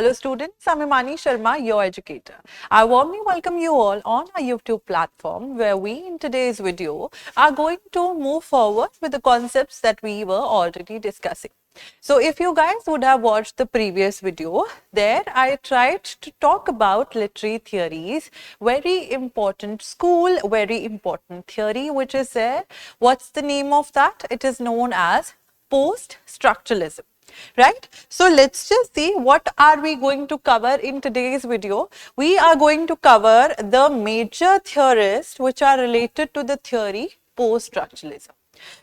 Hello students, I'm Himani Sharma, your educator. I warmly welcome you all on our YouTube platform where we in today's video are going to move forward with the concepts that we were already discussing. So if you guys would have watched the previous video, there I tried to talk about literary theories, very important school, very important theory which is there. What's the name of that? It is known as post-structuralism. Right? So let's just see what are we going to cover in today's video. We are going to cover the major theorists which are related to the theory post-structuralism.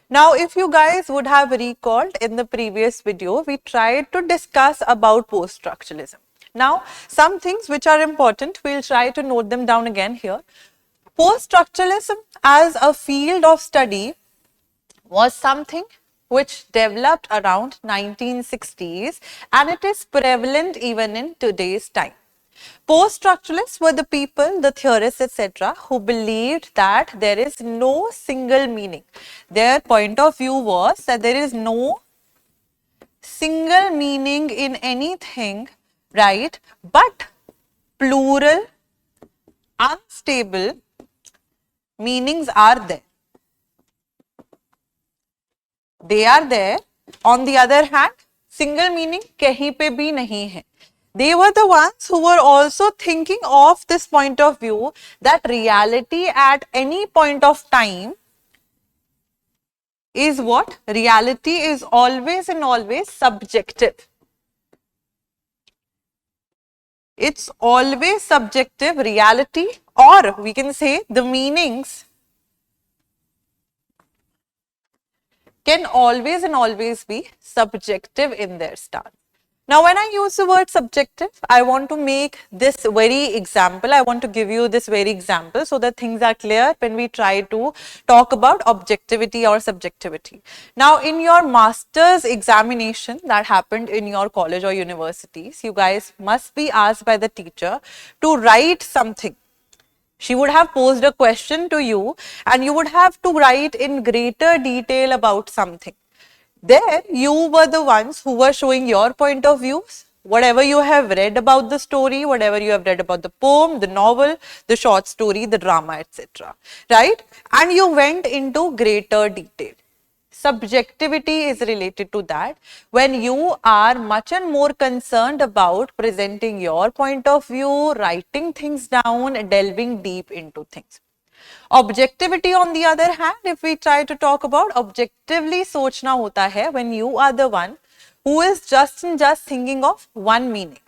Now, if you guys would have recalled in the previous video, we tried to discuss about post-structuralism. Now, some things which are important, we'll try to note them down again here. Post-structuralism as a field of study was something which developed around 1960s and it is prevalent even in today's time. Post-structuralists were the people, the theorists, etc., who believed that there is no single meaning. Their point of view was that there is no single meaning in anything, right? But plural, unstable meanings are there. They are there. On the other hand, single meaning kahin pe bhi nahi hai. They were the ones who were also thinking of this point of view that reality at any point of time is what? Reality is always and always subjective. It's always subjective reality, or we can say the meanings can always and always be subjective in their stance. Now, when I use the word subjective, I want to make this very example. I want to give you this very example so that things are clear when we try to talk about objectivity or subjectivity. Now, in your master's examination that happened in your college or universities, you guys must be asked by the teacher to write something. She would have posed a question to you and you would have to write in greater detail about something. There, you were the ones who were showing your point of views, whatever you have read about the story, whatever you have read about the poem, the novel, the short story, the drama, etc. Right? And you went into greater detail. Subjectivity is related to that when you are much and more concerned about presenting your point of view, writing things down, delving deep into things. Objectivity on the other hand, if we try to talk about objectively sochna hota hai when you are the one who is just thinking of one meaning.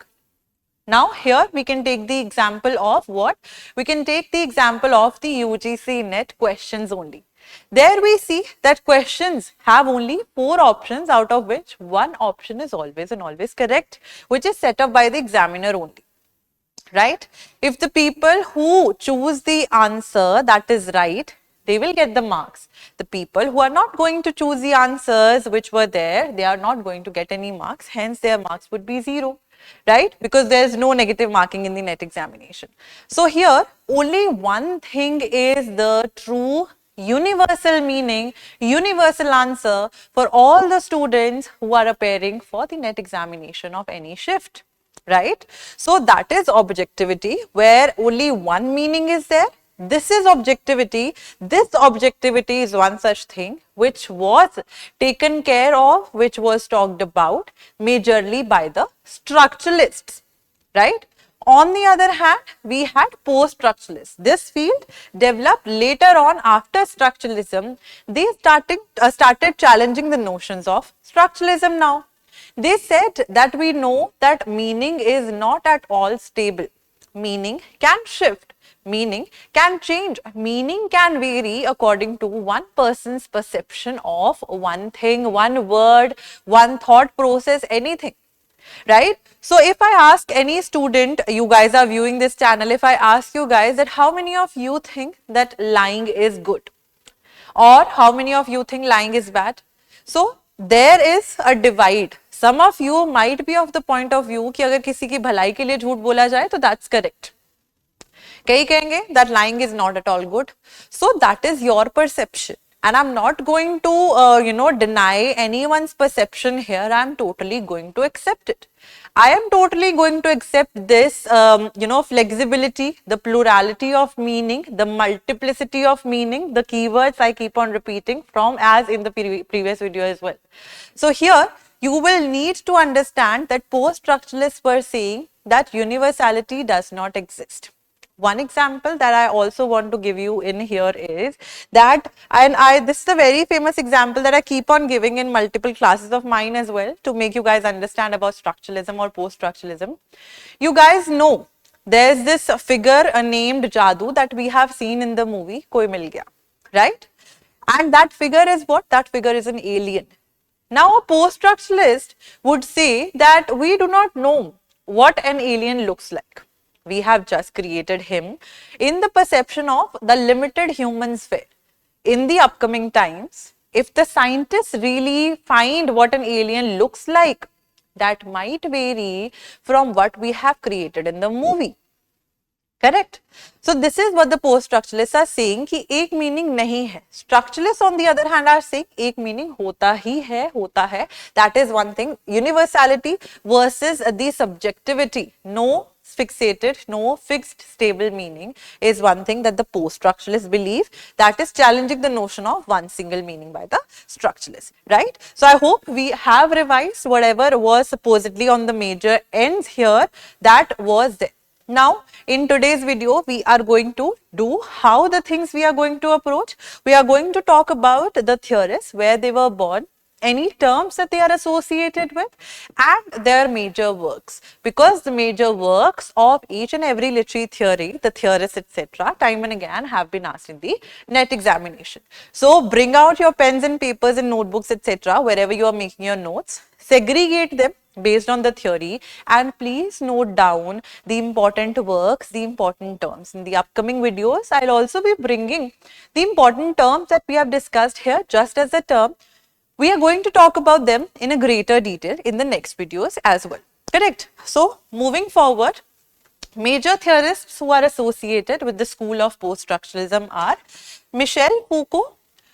Now here we can take the example of what? We can take the example of the UGC NET questions only. There we see that questions have only 4 options out of which one option is always and always correct, which is set up by the examiner only. Right? If the people who choose the answer that is right, they will get the marks. The people who are not going to choose the answers which were there, they are not going to get any marks. Hence, their marks would be 0. Right? Because there is no negative marking in the NET examination. So here, only one thing is the true universal meaning, universal answer for all the students who are appearing for the NET examination of any shift. Right? So that is objectivity where only one meaning is there. This is objectivity. This objectivity is one such thing which was taken care of, which was talked about majorly by the structuralists. Right? On the other hand, we had post-structuralists. This field developed later on after structuralism. They started challenging the notions of structuralism now. They said that we know that meaning is not at all stable. Meaning can shift. Meaning can change. Meaning can vary according to one person's perception of one thing, one word, one thought process, anything. Right? So if I ask any student, you guys are viewing this channel, if I ask you guys that how many of you think that lying is good? Or how many of you think lying is bad? So there is a divide. Some of you might be of the point of view कि अगर किसी की भलाई के लिए झूठ बोला जाए तो that's correct. कई कहेंगे that lying is not at all good. So that is your perception. And I'm not going to, deny anyone's perception here. I'm totally going to accept it. I am totally going to accept this, flexibility, the plurality of meaning, the multiplicity of meaning, the keywords I keep on repeating from as in the previous video as well. So here, you will need to understand that post-structuralists were saying that universality does not exist. One example that I also want to give you in here is that, this is a very famous example that I keep on giving in multiple classes of mine as well to make you guys understand about structuralism or post-structuralism. You guys know there's this figure named Jadoo that we have seen in the movie Koi Mil Gaya, right? And that figure is what? That figure is an alien. Now, a post-structuralist would say that we do not know what an alien looks like. We have just created him in the perception of the limited human sphere. In the upcoming times, if the scientists really find what an alien looks like, that might vary from what we have created in the movie. Correct? So this is what the post-structuralists are saying कि एक meaning नहीं है. Structuralists on the other hand are saying एक meaning होता है. That is one thing. Universality versus the subjectivity. No fixated, no fixed stable meaning is one thing that the post-structuralists believe, that is challenging the notion of one single meaning by the structuralists, right? So I hope we have revised whatever was supposedly on the major ends here that was there. Now, in today's video, we are going to do how the things we are going to approach. We are going to talk about the theorists, where they were born, any terms that they are associated with, and their major works. Because the major works of each and every literary theory, the theorists, etc., time and again have been asked in the NET examination. So, bring out your pens and papers and notebooks, etc., wherever you are making your notes, segregate them based on the theory, and please note down the important works, the important terms. In the upcoming videos, I'll also be bringing the important terms that we have discussed here just as a term. We are going to talk about them in a greater detail in the next videos as well. Correct? So, moving forward, major theorists who are associated with the school of post-structuralism are Michel Foucault,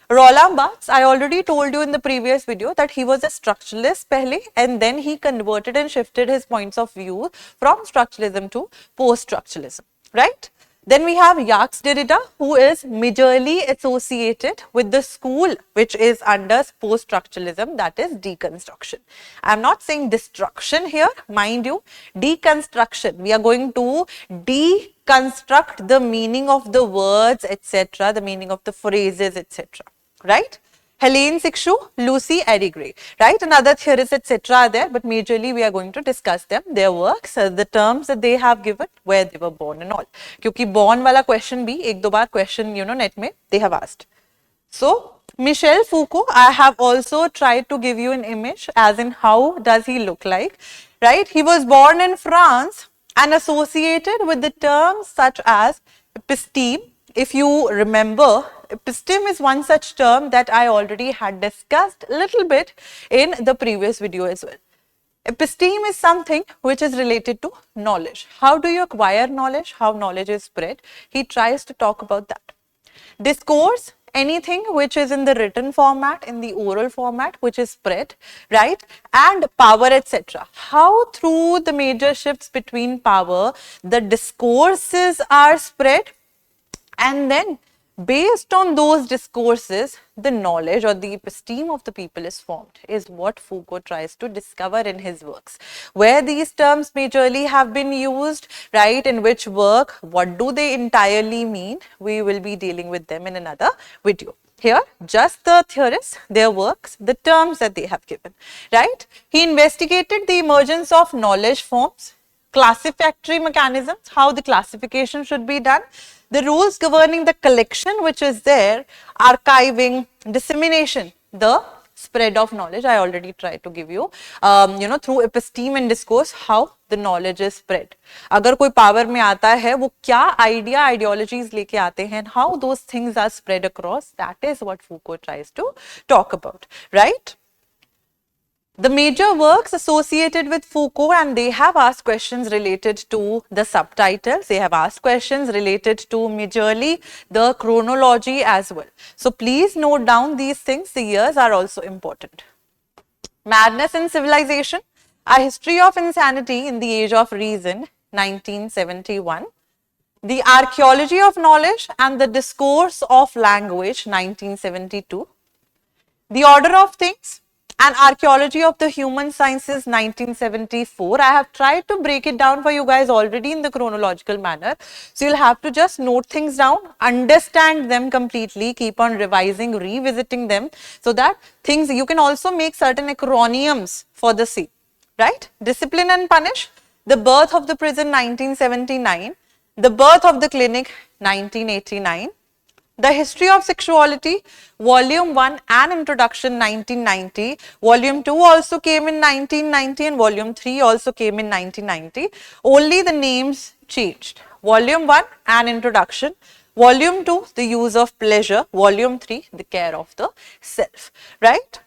Roland Barthes. I already told you in the previous video that he was a structuralist pehle, and then he converted and shifted his points of view from structuralism to post-structuralism, right? Then we have Jacques Derrida, who is majorly associated with the school which is under post-structuralism, that is deconstruction. I am not saying destruction here, mind you, deconstruction. We are going to deconstruct the meaning of the words, etc., the meaning of the phrases, etc., right? Helene Sixou, Lucy Gray, right? And other theorists, etc. are there, but majorly we are going to discuss them, their works, the terms that they have given, where they were born and all. Kyunki born wala question bhi, ek do baar question, net mein, they have asked. So, Michel Foucault, I have also tried to give you an image as in how does he look like, right? He was born in France and associated with the terms such as episteme. If you remember, episteme is one such term that I already had discussed a little bit in the previous video as well. Episteme is something which is related to knowledge. How do you acquire knowledge? How knowledge is spread? He tries to talk about that. Discourse, anything which is in the written format, in the oral format, which is spread, right? And power, etc. How through the major shifts between power, the discourses are spread, and then based on those discourses, the knowledge or the episteme of the people is formed, is what Foucault tries to discover in his works. Where these terms majorly have been used, right, in which work, what do they entirely mean, we will be dealing with them in another video. Here, just the theorists, their works, the terms that they have given, right? He investigated the emergence of knowledge forms, classificatory mechanisms, how the classification should be done, the rules governing the collection which is there, archiving, dissemination, the spread of knowledge. I already tried to give you, through episteme and discourse, how the knowledge is spread. अगर कोई power में आता है, वो क्या idea, ideologies लेके आते हैं, how those things are spread across, that is what Foucault tries to talk about, right? The major works associated with Foucault, and they have asked questions related to the subtitles. They have asked questions related to majorly the chronology as well. So please note down these things. The years are also important. Madness in Civilization, A History of Insanity in the Age of Reason, 1971. The Archaeology of Knowledge and the Discourse of Language, 1972. The Order of Things, An Archaeology of the Human Sciences, 1974. I have tried to break it down for you guys already in the chronological manner. So you'll have to just note things down, understand them completely, keep on revising, revisiting them, so that things, you can also make certain acronyms for the same, right? Discipline and Punish, The Birth of the Prison, 1979. The Birth of the Clinic, 1989. The History of Sexuality, Volume 1 and Introduction, 1990. Volume 2 also came in 1990 and Volume 3 also came in 1990. Only the names changed. Volume 1 and Introduction. Volume 2, The Use of Pleasure. Volume 3, The Care of the Self. Right?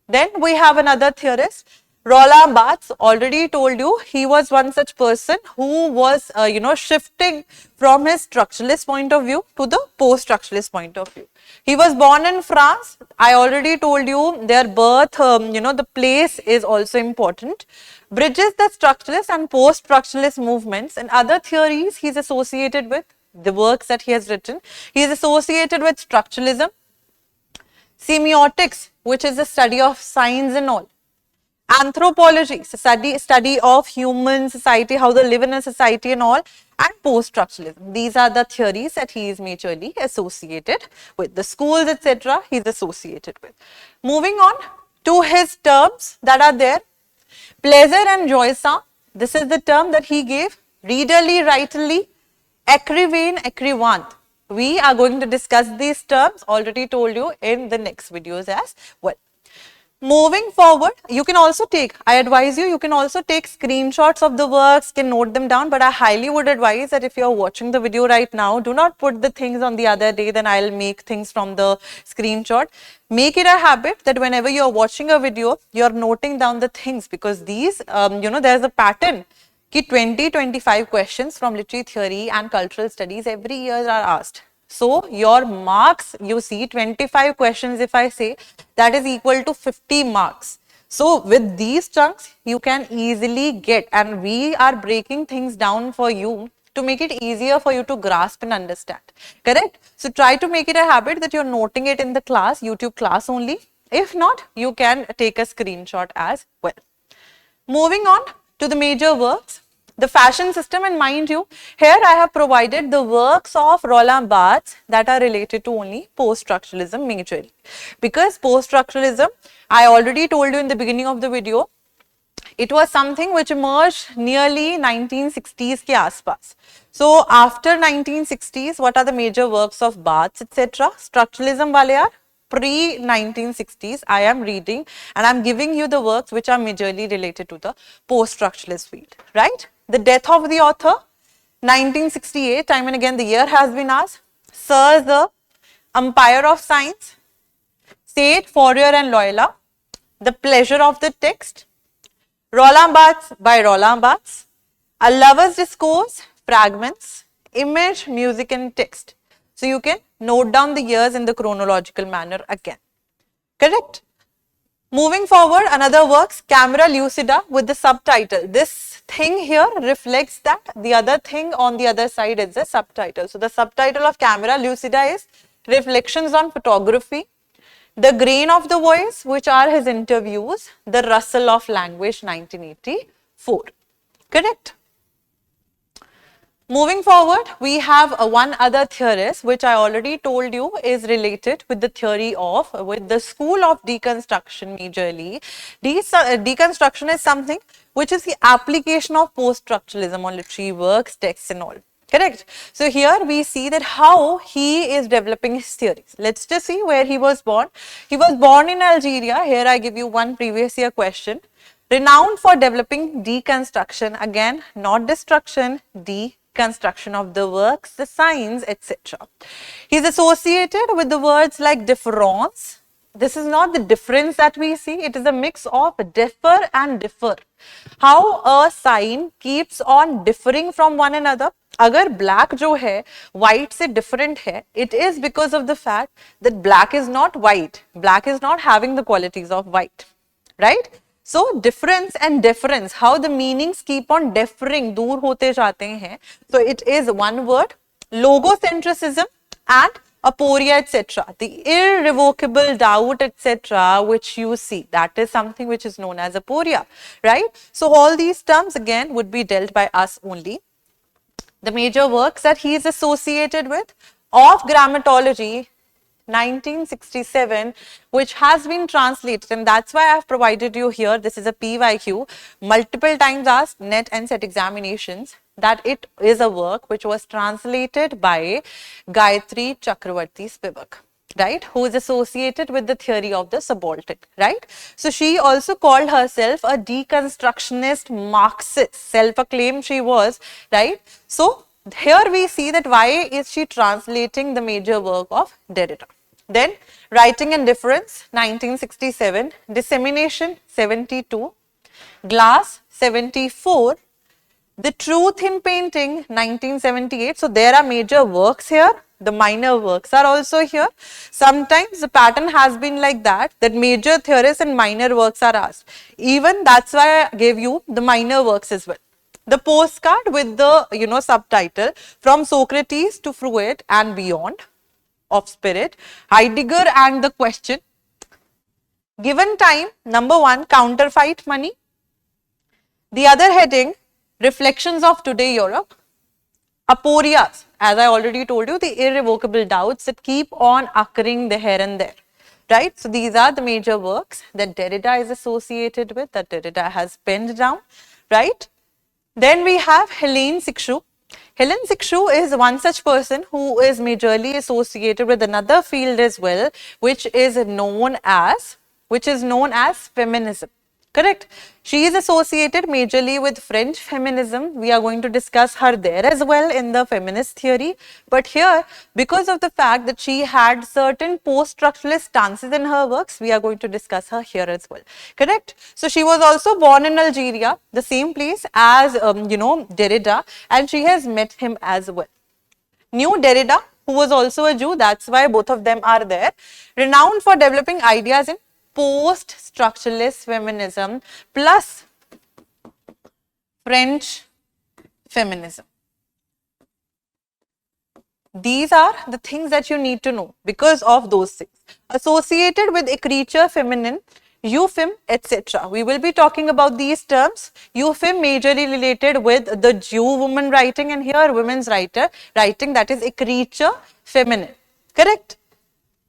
Then we have another theorist. Roland Barthes, already told you, he was one such person who was, shifting from his structuralist point of view to the post-structuralist point of view. He was born in France. I already told you their birth, the place is also important. Bridges the structuralist and post-structuralist movements and other theories he's associated with, the works that he has written. He is associated with structuralism, semiotics, which is the study of signs and all. Anthropology, study of human society, how they live in a society and all, and post-structuralism. These are the theories that he is majorly associated with. The schools, etc., he is associated with. Moving on to his terms that are there. Pleasure and jouissance, this is the term that he gave. Readerly, writerly, écrivain, écrivant. We are going to discuss these terms, already told you, in the next videos as well. Moving forward, you can also take, I advise you, you can also take screenshots of the works, can note them down, but I highly would advise that if you are watching the video right now, do not put the things on the other day, then I'll make things from the screenshot. Make it a habit that whenever you are watching a video, you are noting down the things, because these, there's a pattern. 20-25 questions from literary theory and cultural studies every year are asked. So your marks, you see 25 questions if I say, that is equal to 50 marks. So with these chunks, you can easily get, and we are breaking things down for you to make it easier for you to grasp and understand. Correct? So try to make it a habit that you're noting it in the class, YouTube class only. If not, you can take a screenshot as well. Moving on to the major works. The fashion system, and mind you, here I have provided the works of Roland Barthes that are related to only post-structuralism majorly. Because post-structuralism, I already told you in the beginning of the video, it was something which emerged nearly 1960s ke aaspas. So after 1960s, what are the major works of Barthes, etc.? Structuralism wale are pre-1960s, I am reading and I am giving you the works which are majorly related to the post-structuralist field, right? The Death of the Author, 1968, time and again the year has been asked. Sirs, The Empire of Science, Sade, Fourier and Loyola, The Pleasure of the Text, Roland Barthes by Roland Barthes, A Lover's Discourse, Fragments, Image, Music and Text. So you can note down the years in the chronological manner again. Correct? Moving forward, another works, Camera Lucida with the subtitle. This thing here reflects that. The other thing on the other side is the subtitle. So the subtitle of Camera Lucida is Reflections on Photography, The Grain of the Voice, which are his interviews, The Rustle of Language, 1984. Correct? Moving forward, we have one other theorist which I already told you is related with the theory of, with the school of deconstruction majorly. Deconstruction is something which is the application of post-structuralism on literary works, texts and all. Correct? So here we see that how he is developing his theories. Let's just see where he was born. He was born in Algeria. Here I give you one previous year question. Renowned for developing deconstruction, again not destruction, deconstruction of the works, the signs, etc. He is associated with the words like difference, This is not the difference that we see. It is a mix of differ and differ. How a sign keeps on differing from one another. अगर black जो है white से different है, it is because of the fact that black is not white. Black is not having the qualities of white, right? So difference and difference, how the meanings keep on differing, दूर होते जाते हैं. So it is one word, logocentrism and aporia, etc. The irrevocable doubt, etc., which you see, that is something which is known as aporia, right? So all these terms again would be dealt by us only. The major works that he is associated with of grammatology, 1967, which has been translated, and that's why I have provided you here. This is a PYQ, multiple times asked NET and set examinations, that it is a work which was translated by Gayatri Chakravarti Spivak, right, who is associated with the theory of the subaltern, right? So she also called herself a deconstructionist Marxist, self-acclaimed she was, right? So here we see that why is she translating the major work of Derrida. Then writing and difference, 1967, dissemination, 72, glass, 74, the truth in painting, 1978. So there are major works here. The minor works are also here. Sometimes the pattern has been like that major theorists and minor works are asked. Even that's why I gave you the minor works as well. The postcard with the, subtitle, From Socrates to Freud and Beyond, of Spirit, Heidegger and the Question. Given time, number 1, counterfeit money. The other heading, Reflections of Today Europe. Aporias, as I already told you, the irrevocable doubts that keep on occurring here and there, right? So these are the major works that Derrida is associated with, that Derrida has penned down, right? Then we have Hélène Cixous. Hélène Cixous is one such person who is majorly associated with another field as well, which is known as feminism. Correct. She is associated majorly with French feminism. We are going to discuss her there as well in the feminist theory. But here, because of the fact that she had certain post-structuralist stances in her works, we are going to discuss her here as well. Correct. So she was also born in Algeria, the same place as, Derrida, and she has met him as well. Knew Derrida, who was also a Jew, that's why both of them are there. Renowned for developing ideas in post-structuralist feminism plus French feminism. These are the things that you need to know because of those things. Associated with a creature feminine, euphem, etc. We will be talking about these terms. Euphem majorly related with the Jew woman writing, and here women's writing, that is a creature feminine. Correct?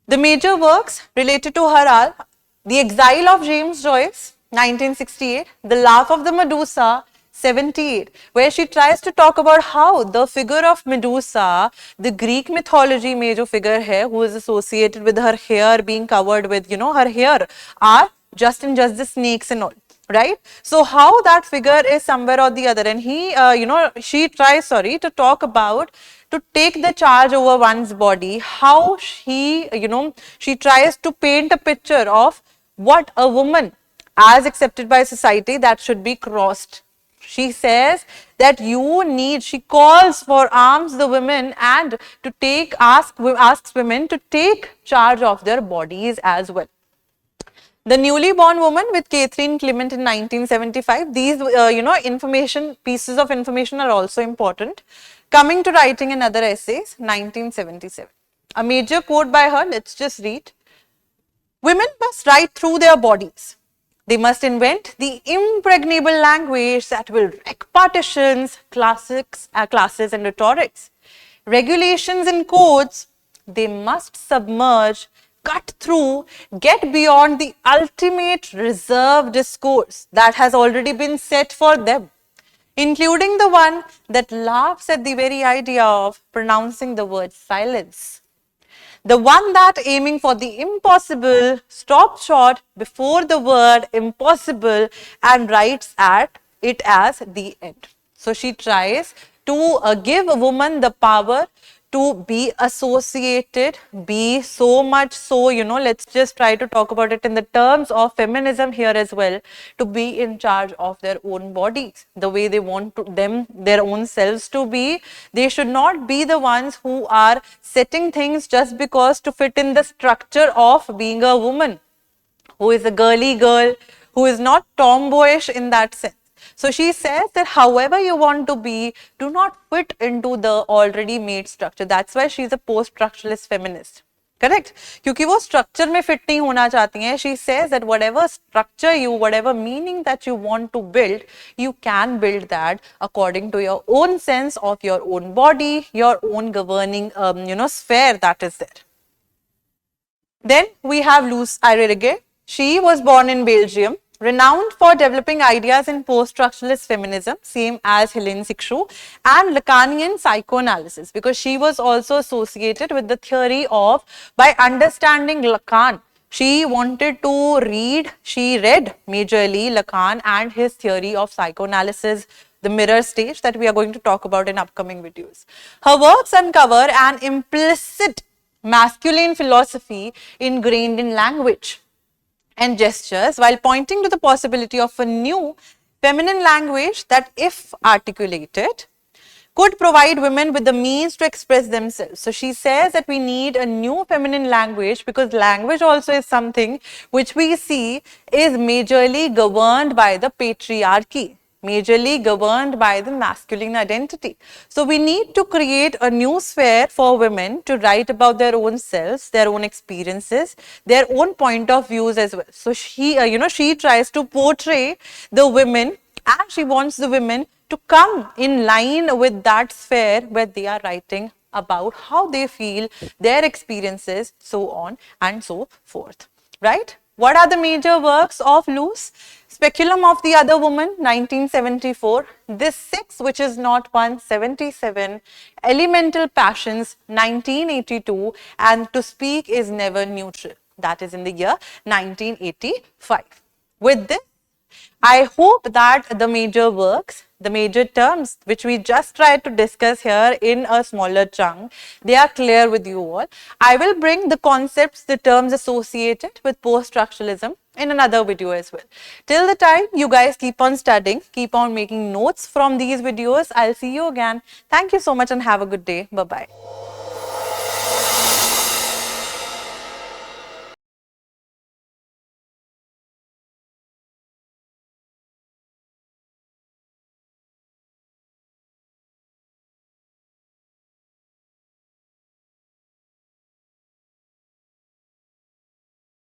The major works related to her are The Exile of James Joyce, 1968, The Laugh of the Medusa, 78, where she tries to talk about how the figure of Medusa, the Greek mythology में जो figure है, who is associated with her hair being covered with, her hair are just the snakes and all, right? So how that figure is somewhere or the other, and he, she tries, to talk about to take the charge over one's body, how she, she tries to paint a picture of what a woman as accepted by society that should be crossed. She says that she calls for arms the women and to asks women to take charge of their bodies as well. The Newly Born Woman with Catherine Clement in 1975. These, pieces of information are also important. Coming to Writing and Other Essays, 1977. A major quote by her, let's just read. Women must write through their bodies. They must invent the impregnable language that will wreck partitions, classes and rhetorics. Regulations and codes, they must submerge, cut through, get beyond the ultimate reserved discourse that has already been set for them, including the one that laughs at the very idea of pronouncing the word silence. The one that, aiming for the impossible, stops short before the word impossible and writes at it as the end. So she tries to give a woman the power to be associated, be so much so, let's just try to talk about it in the terms of feminism here as well, to be in charge of their own bodies, the way they want their own selves to be. They should not be the ones who are setting things just because to fit in the structure of being a woman, who is a girly girl, who is not tomboyish in that sense. So she says that however you want to be, do not fit into the already made structure. That's why she's a post-structuralist feminist. Correct? क्योंकि वो structure में fit नहीं होना चाहती हैं. She says that whatever structure whatever meaning that you want to build, you can build that according to your own sense of your own body, your own governing, sphere that is there. Then we have Luce Irigaray. She was born in Belgium, renowned for developing ideas in post-structuralist feminism, same as Hélène Cixous, and Lacanian psychoanalysis, because she was also associated with the theory of, by understanding Lacan, she wanted to she read majorly Lacan and his theory of psychoanalysis, the mirror stage that we are going to talk about in upcoming videos. Her works uncover an implicit masculine philosophy ingrained in language and gestures, while pointing to the possibility of a new feminine language that, if articulated, could provide women with the means to express themselves. So she says that we need a new feminine language, because language also is something which we see is majorly governed by the patriarchy, majorly governed by the masculine identity. So we need to create a new sphere for women to write about their own selves, their own experiences, their own point of views as well. So she, she tries to portray the women, and she wants the women to come in line with that sphere where they are writing about how they feel, their experiences, so on and so forth, right? What are the major works of Luce? Speculum of the Other Woman, 1974. This Six, which is not one, 77. Elemental Passions, 1982. And To Speak is Never Neutral. That is in the year 1985. With this, I hope that the major works, the major terms which we just tried to discuss here in a smaller chunk, they are clear with you all. I will bring the concepts, the terms associated with post-structuralism in another video as well. Till the time, you guys keep on studying, keep on making notes from these videos. I'll see you again. Thank you so much and have a good day. Bye-bye.